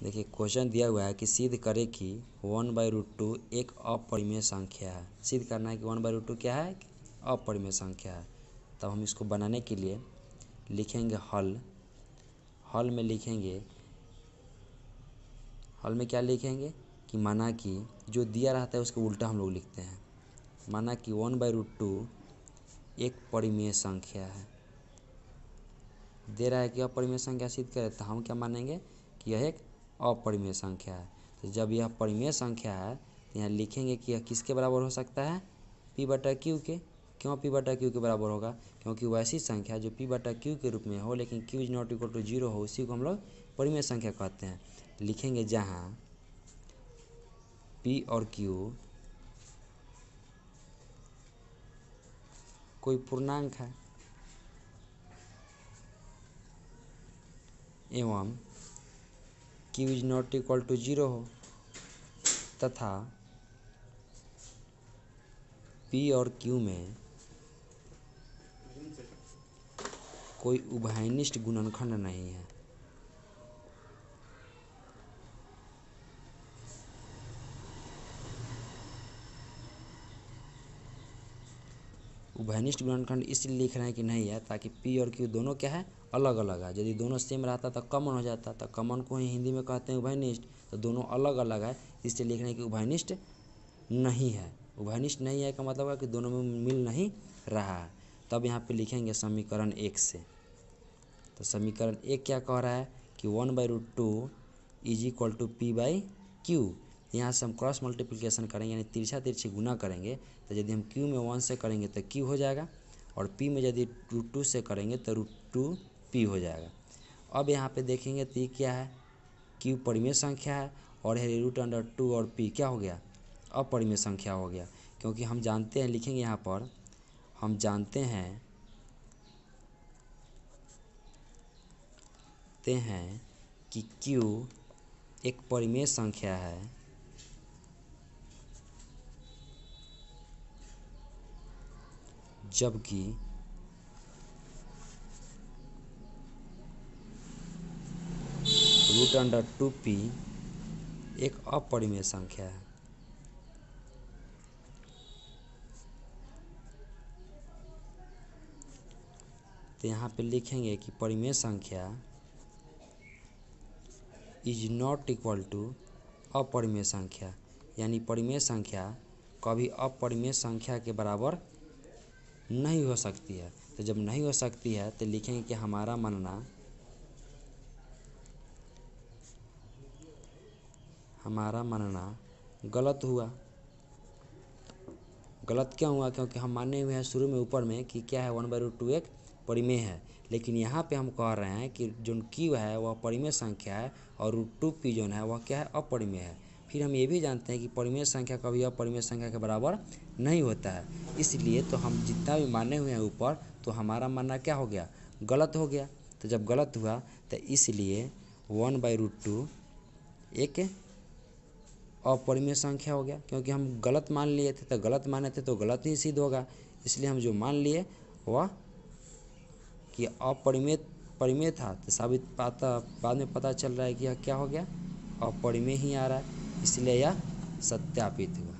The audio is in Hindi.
देखिए क्वेश्चन दिया हुआ है कि सिद्ध करें कि 1/√2 एक अपरिमेय संख्या है। सिद्ध करना है कि 1/√2 क्या है, अपरिमेय संख्या है। तब हम इसको बनाने के लिए लिखेंगे हल में लिखेंगे, हल में क्या लिखेंगे कि माना कि जो दिया रहता है उसके उल्टा हम लोग लिखते हैं। माना कि 1/√2 एक परिमेय संख्या है, दे रहा है कि अपरिमेय संख्या सिद्ध करें, तो हम क्या मानेंगे कि यह एक अपरिमेय संख्या है। तो जब यह परिमेय संख्या है तो यहाँ लिखेंगे कि यह किसके बराबर हो सकता है, P/Q के। क्यों P/Q के बराबर होगा, क्योंकि वैसी संख्या जो P/Q के रूप में हो लेकिन Q ≠ 0 हो, उसी को हम लोग परिमेय संख्या कहते हैं। लिखेंगे जहाँ P और Q कोई पूर्णांक है एवं Q ≠ 0 हो तथा P और Q में कोई उभयनिष्ठ गुणनखंड नहीं है। उभयनिष्ठ गुणनखंड इसलिए लिख रहे हैं कि नहीं है ताकि P और Q दोनों क्या है, अलग अलग है। यदि दोनों सेम रहता तो कॉमन हो जाता, तो कॉमन को ही हिंदी में कहते हैं उभयनिष्ठ। तो दोनों अलग अलग है, इसलिए लिख रहे हैं कि उभयनिष्ठ नहीं है। उभयनिष्ठ नहीं है का मतलब है कि दोनों में मिल नहीं रहा है। तब यहाँ पे लिखेंगे समीकरण 1 से। तो समीकरण 1 क्या कह रहा है कि 1/√2 = P/Q। यहाँ से हम क्रॉस मल्टीप्लिकेशन करेंगे, यानी तिरछा तिरछी गुना करेंगे। तो यदि हम Q में 1 से करेंगे तो Q हो जाएगा, और P में यदि √2 से करेंगे तो √2P हो जाएगा। अब यहाँ पे देखेंगे तो ये क्या है, Q परिमेय संख्या है और है √2 और P क्या हो गया, अपरिमेय संख्या हो गया। क्योंकि हम जानते हैं, लिखेंगे यहाँ पर, हम जानते हैं कि Q एक परिमेय संख्या है जबकि √2P एक अपरिमेय संख्या है। तो यहाँ पे लिखेंगे कि परिमेय संख्या इज नॉट इक्वल टू अपरिमेय संख्या, यानी परिमेय संख्या कभी अपरिमेय संख्या के बराबर नहीं हो सकती है। तो जब नहीं हो सकती है तो लिखेंगे कि हमारा मानना गलत हुआ। गलत क्यों हुआ, क्योंकि हम माने हुए हैं शुरू में ऊपर में कि क्या है, 1/√2 एक परिमेय है। लेकिन यहाँ पे हम कह रहे हैं कि जो Q है वह परिमेय संख्या है और √2P जो है वह क्या है, अपरिमेय है। फिर हम ये भी जानते हैं कि परिमेय संख्या कभी अपरिमेय संख्या के बराबर नहीं होता है। इसलिए तो हम जितना भी माने हुए हैं ऊपर, तो हमारा मानना क्या हो गया, गलत हो गया। तो जब गलत हुआ तो इसलिए 1/√2 एक अपरिमेय संख्या हो गया। क्योंकि हम गलत मान लिए थे, तो गलत माने थे तो गलत ही सिद्ध होगा। इसलिए हम जो मान लिए वह कि परिमेय था, तो साबित बाद में पता चल रहा है कि यह क्या हो गया, अपरिमेय ही आ रहा है। इसलिए यह सत्यापित हुआ।